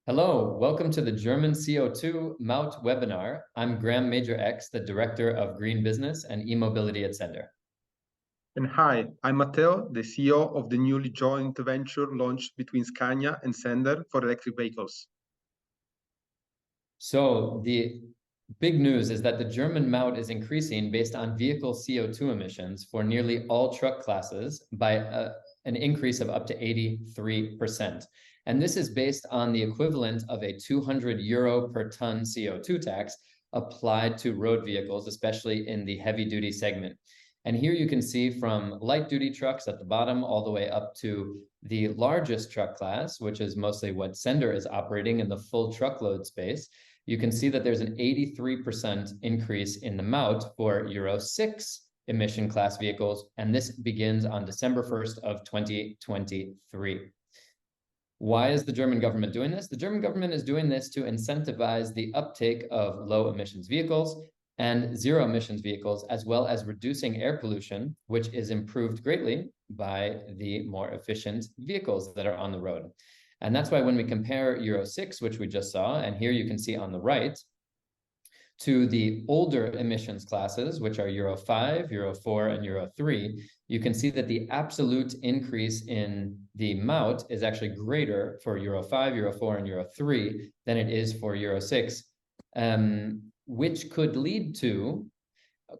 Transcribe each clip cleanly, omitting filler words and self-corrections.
Hello, welcome to the German CO2 MAUT webinar. I'm Graham Major X, the Director of Green Business and eMobility at sennder. And hi, I'm Matteo, the CEO of the newly joint venture launched between Scania and sennder for electric vehicles. So the big news is that the German MAUT is increasing based on vehicle CO2 emissions for nearly all truck classes by an increase of up to 83%. And this is based on the equivalent of a €200 per ton CO2 tax applied to road vehicles, especially in the heavy-duty segment. And here you can see from light-duty trucks at the bottom all the way up to the largest truck class, which is mostly what sennder is operating in the full truckload space. You can see that there's an 83% increase in the MAUT for Euro 6 emission class vehicles, and this begins on December 1st of 2023. Why is the German government doing this? The German government is doing this to incentivize the uptake of low emissions vehicles and zero emissions vehicles, as well as reducing air pollution, which is improved greatly by the more efficient vehicles that are on the road. And that's why when we compare Euro 6, which we just saw, and here you can see on the right, to the older emissions classes, which are Euro 5, Euro 4, and Euro 3, you can see that the absolute increase in the MAUT is actually greater for Euro 5, Euro 4, and Euro 3 than it is for Euro 6, which could lead to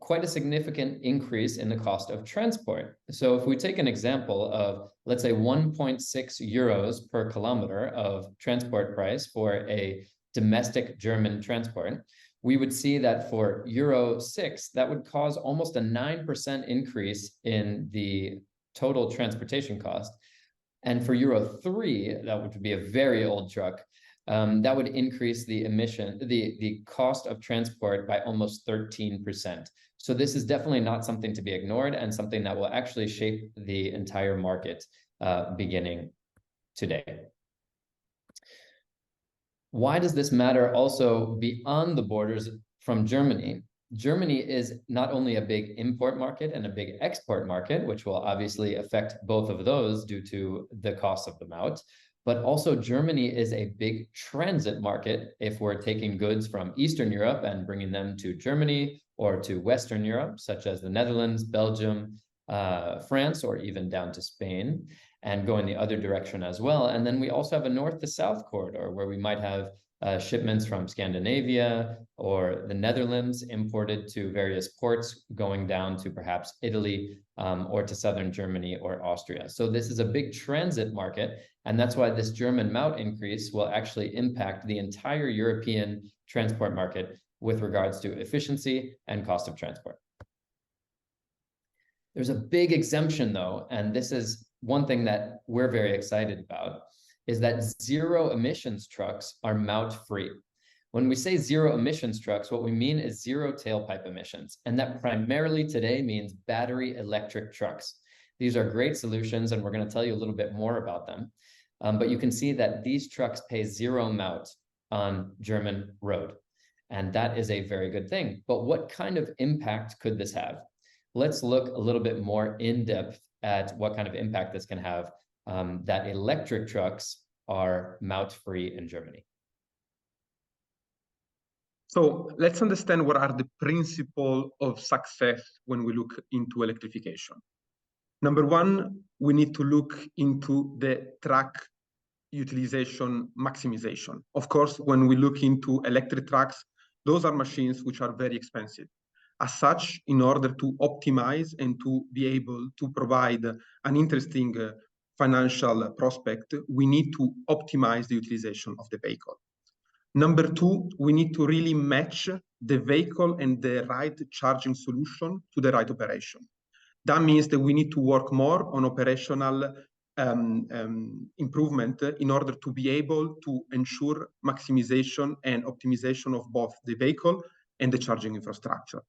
quite a significant increase in the cost of transport. So if we take an example of, let's say, 1.6 euros per kilometer of transport price for a domestic German transport, we would see that for Euro 6, that would cause almost a 9% increase in the total transportation cost. And for Euro 3, that would be a very old truck, that would increase the cost of transport by almost 13%. So this is definitely not something to be ignored and something that will actually shape the entire market beginning today. Why does this matter also beyond the borders from Germany? Germany is not only a big import market and a big export market, which will obviously affect both of those due to the cost of the MAUT, but also Germany is a big transit market if we're taking goods from Eastern Europe and bringing them to Germany or to Western Europe, such as the Netherlands, Belgium, France, or even down to Spain, and going the other direction as well. And then we also have a north to south corridor where we might have shipments from Scandinavia or the Netherlands imported to various ports going down to perhaps Italy or to southern Germany or Austria. So this is a big transit market, and that's why this German MAUT increase will actually impact the entire European transport market with regards to efficiency and cost of transport. There's a big exemption though, and this is one thing that we're very excited about, is that zero emissions trucks are MAUT free. When we say zero emissions trucks, what we mean is zero tailpipe emissions. And that primarily today means battery electric trucks. These are great solutions, and we're going to tell you a little bit more about them. But you can see that these trucks pay zero MAUT on German road. And that is a very good thing. But what kind of impact could this have? Let's look a little bit more in depth at what kind of impact this can have, that electric trucks are MAUT free in Germany. So let's understand what are the principles of success when we look into electrification. Number one, we need to look into the truck utilization maximization. Of course, when we look into electric trucks, those are machines which are very expensive. As such, in order to optimize and to be able to provide an interesting financial prospect, we need to optimize the utilization of the vehicle. Number two, we need to really match the vehicle and the right charging solution to the right operation. That means that we need to work more on operational improvement in order to be able to ensure maximization and optimization of both the vehicle and the charging infrastructure.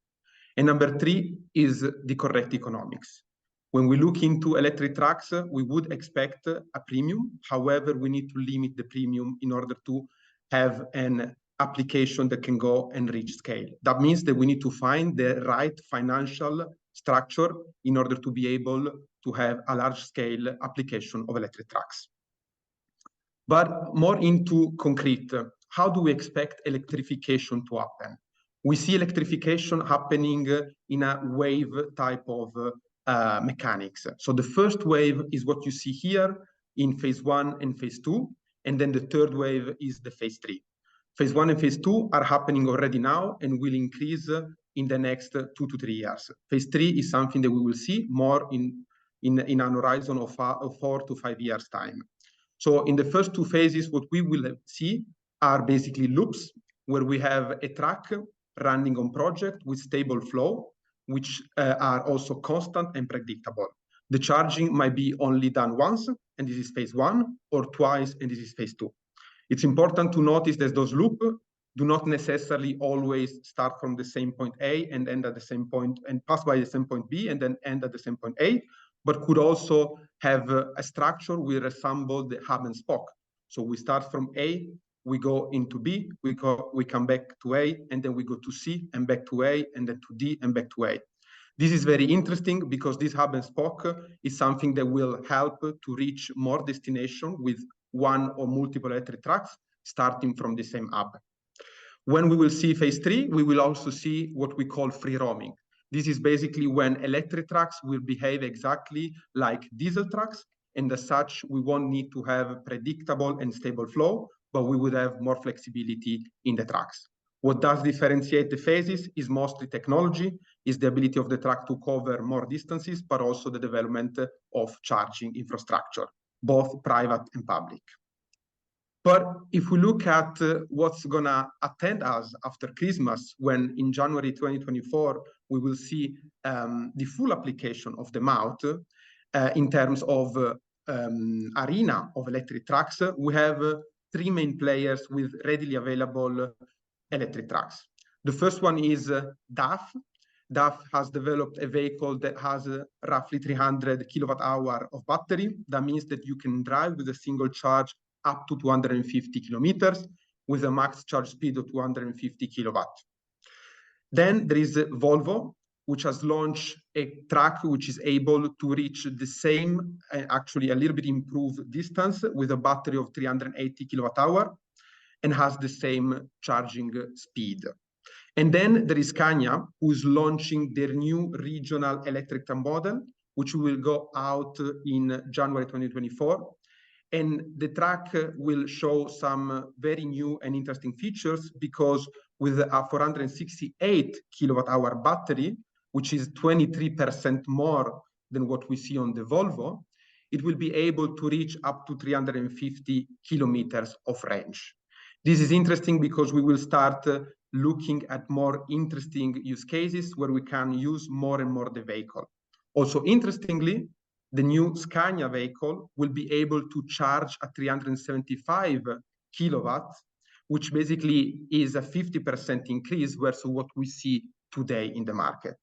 And number three is the correct economics. When we look into electric trucks, we would expect a premium. However, we need to limit the premium in order to have an application that can go and reach scale. That means that we need to find the right financial structure in order to be able to have a large-scale application of electric trucks. But more into concrete, how do we expect electrification to happen? We see electrification happening in a wave type of mechanics. So the first wave is what you see here in phase 1 and phase 2, and then the third wave is the phase 3. Phase 1 and phase 2 are happening already now and will increase in the next 2 to 3 years. Phase 3 is something that we will see more in an horizon of 4 to 5 years time. So in the first two phases, what we will see are basically loops where we have a track running on project with stable flow, which are also constant and predictable. The charging might be only done once, and this is phase 1, or twice, and this is phase 2. It's important to notice that those loops do not necessarily always start from the same point A and end at the same point, and pass by the same point B and then end at the same point A, but could also have a structure we resemble the hub and spoke. So we start from A, we go into B, we come back to A, and then we go to C and back to A, and then to D and back to A. This is very interesting because this hub and spoke is something that will help to reach more destination with one or multiple electric trucks starting from the same hub. When we will see phase 3, we will also see what we call free roaming. This is basically when electric trucks will behave exactly like diesel trucks, and as such, we won't need to have predictable and stable flow, but we would have more flexibility in the trucks. What does differentiate the phases is mostly technology, is the ability of the truck to cover more distances, but also the development of charging infrastructure, both private and public. But if we look at what's going to attend us after Christmas, when in January 2024, we will see the full application of the MAUT in terms of arena of electric trucks, we have 3 main players with readily available electric trucks. The first one is DAF. DAF has developed a vehicle that has roughly 300 kilowatt hour of battery. That means that you can drive with a single charge up to 250 kilometers with a max charge speed of 250 kilowatt. Then there is Volvo, which has launched a truck which is able to reach the same, actually a little bit improved distance with a battery of 380 kilowatt hour and has the same charging speed. And then there is Scania, who is launching their new regional electric tram model, which will go out in January 2024. And the truck will show some very new and interesting features because with a 468 kilowatt hour battery, which is 23% more than what we see on the Volvo, it will be able to reach up to 350 kilometers of range. This is interesting because we will start looking at more interesting use cases where we can use more and more the vehicle. Also, interestingly, the new Scania vehicle will be able to charge at 375 kilowatts, which basically is a 50% increase versus what we see today in the market.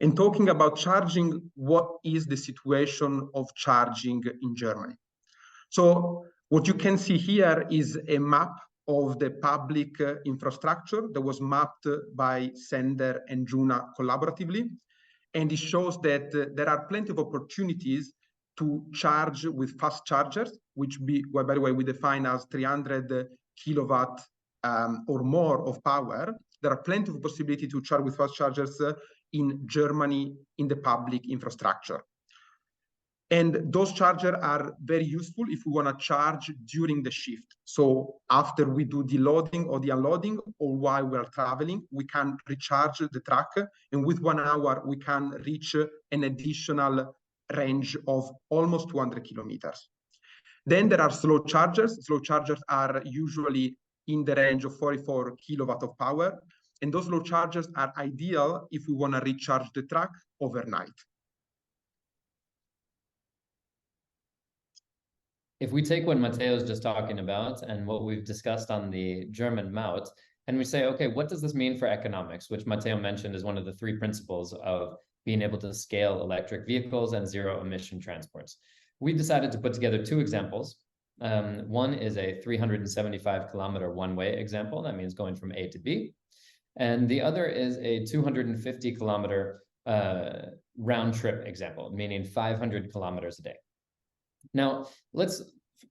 And talking about charging, what is the situation of charging in Germany? So what you can see here is a map of the public infrastructure that was mapped by sennder and Juna collaboratively. And it shows that there are plenty of opportunities to charge with fast chargers, which well, by the way, we define as 300 kilowatt or more of power. There are plenty of possibility to charge with fast chargers in Germany in the public infrastructure. And those chargers are very useful if we want to charge during the shift. So after we do the loading or the unloading, or while we're traveling, we can recharge the truck. And with 1 hour, we can reach an additional range of almost 200 kilometers. Then there are slow chargers. Slow chargers are usually in the range of 44 kilowatt of power. And those slow chargers are ideal if we want to recharge the truck overnight. If we take what Matteo's just talking about and what we've discussed on the German MAUT, and we say, okay, what does this mean for economics, which Matteo mentioned is one of the 3 principles of being able to scale electric vehicles and zero emission transports. We decided to put together 2 examples. One is a 375 kilometer one-way example. That means going from A to B. And the other is a 250 kilometer round trip example, meaning 500 kilometers a day. Now, let's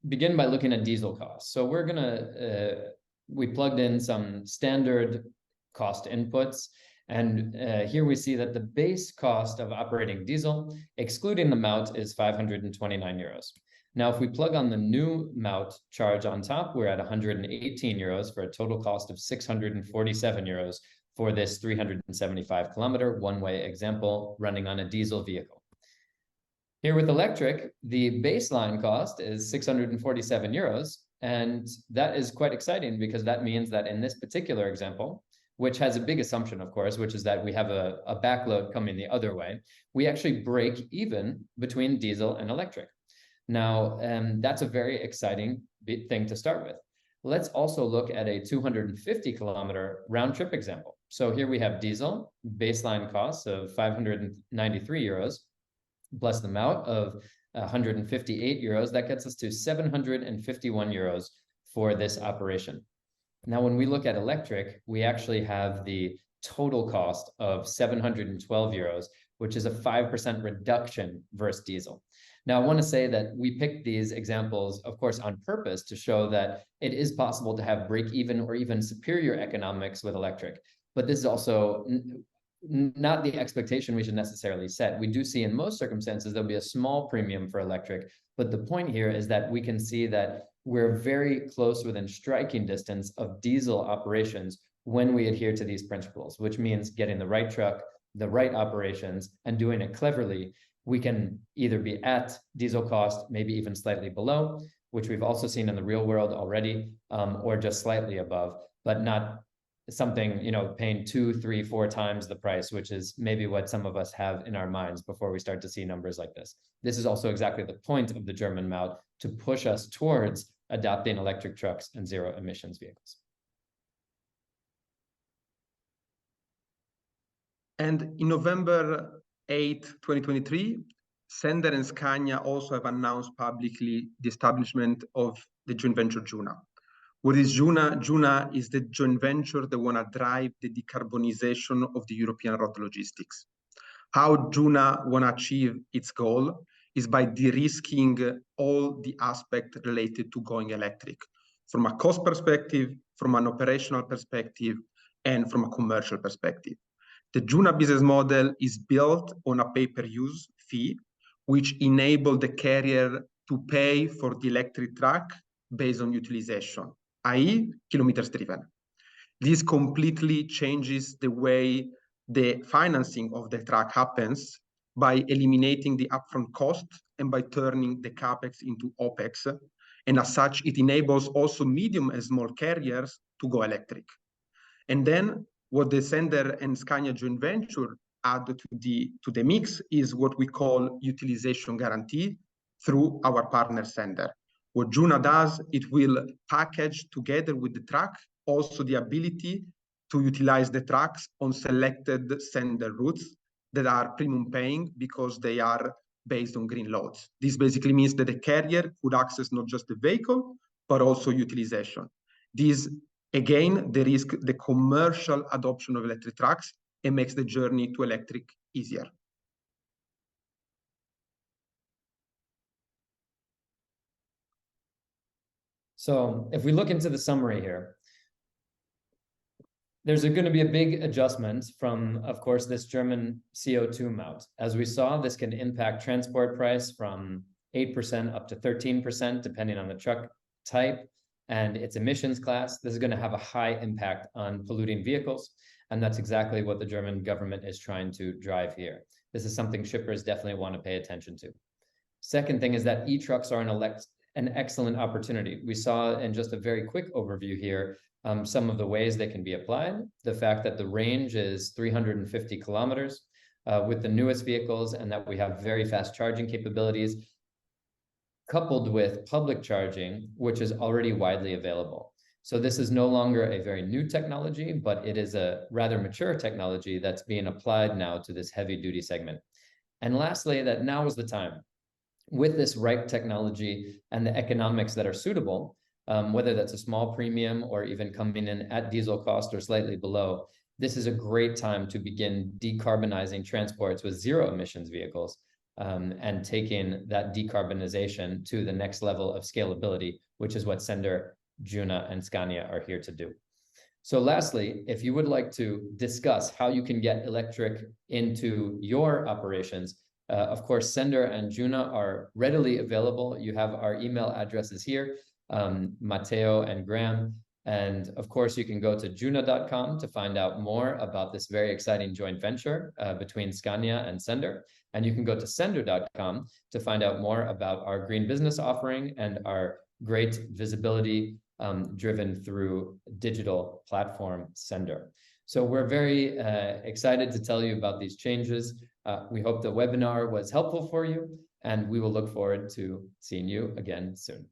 begin by looking at diesel costs. So we're gonna, we plugged in some standard cost inputs. And here we see that the base cost of operating diesel, excluding the MAUT, is 529 euros. Now, if we plug on the new MAUT charge on top, we're at 118 euros for a total cost of 647 euros for this 375 kilometer one-way example running on a diesel vehicle. Here with electric, the baseline cost is 647 euros. And that is quite exciting because that means that in this particular example, which has a big assumption, of course, which is that we have a backload coming the other way, we actually break even between diesel and electric. Now, that's a very exciting thing to start with. Let's also look at a 250 kilometer round trip example. So here we have diesel, baseline costs of 593 euros, plus the MAUT of 158 euros. That gets us to 751 euros for this operation. Now, when we look at electric, we actually have the total cost of 712 euros, which is a 5% reduction versus diesel. Now, I want to say that we picked these examples, of course, on purpose to show that it is possible to have break-even or even superior economics with electric. But this is also not the expectation we should necessarily set. We do see in most circumstances there'll be a small premium for electric, but the point here is that we can see that we're very close within striking distance of diesel operations when we adhere to these principles, which means getting the right truck, the right operations, and doing it cleverly. We can either be at diesel cost, maybe even slightly below, which we've also seen in the real world already, or just slightly above, but not something, you know, paying 2, 3, 4 times the price, which is maybe what some of us have in our minds before we start to see numbers like this. This is also exactly the point of the German MAUT, to push us towards adopting electric trucks and zero emissions vehicles. And in November 8, 2023, sennder and Scania also have announced publicly the establishment of the joint venture Juna. What is Juna? Juna is the joint venture that want to drive the decarbonization of the European road logistics. How Juna want to achieve its goal is by de-risking all the aspects related to going electric, from a cost perspective, from an operational perspective, and from a commercial perspective. The Juna business model is built on a pay-per-use fee, which enables the carrier to pay for the electric truck based on utilization, i.e. kilometers driven. This completely changes the way the financing of the truck happens by eliminating the upfront cost and by turning the CapEx into OpEx. And as such, it enables also medium and small carriers to go electric. And then what the sennder and Scania joint venture add to the mix is what we call utilization guarantee through our partner sennder. What Juna does, it will package together with the truck also the ability to utilize the trucks on selected sennder routes that are premium paying because they are based on green loads. This basically means that the carrier could access not just the vehicle, but also utilization. This, again, de-risk the commercial adoption of electric trucks and makes the journey to electric easier. So if we look into the summary here, there's going to be a big adjustment from, of course, this German CO2 MAUT. As we saw, this can impact transport price from 8% up to 13%, depending on the truck type and its emissions class. This is going to have a high impact on polluting vehicles. And that's exactly what the German government is trying to drive here. This is something shippers definitely want to pay attention to. Second thing is that e-trucks are an excellent opportunity. We saw in just a very quick overview here some of the ways they can be applied. The fact that the range is 350 kilometers with the newest vehicles, and that we have very fast charging capabilities, coupled with public charging, which is already widely available. So this is no longer a very new technology, but it is a rather mature technology that's being applied now to this heavy-duty segment. And lastly, that now is the time. With this right technology and the economics that are suitable, whether that's a small premium or even coming in at diesel cost or slightly below, this is a great time to begin decarbonizing transports with zero emissions vehicles. and taking that decarbonization to the next level of scalability, which is what sennder, Juna, and Scania are here to do. So lastly, if you would like to discuss how you can get electric into your operations, of course, sennder and Juna are readily available. You have our email addresses here, Matteo and Graham. And of course, you can go to juna.com to find out more about this very exciting joint venture between Scania and sennder. And you can go to sennder.com to find out more about our green business offering and our great visibility driven through digital platform sennder. So we're very excited to tell you about these changes. We hope the webinar was helpful for you, and we will look forward to seeing you again soon.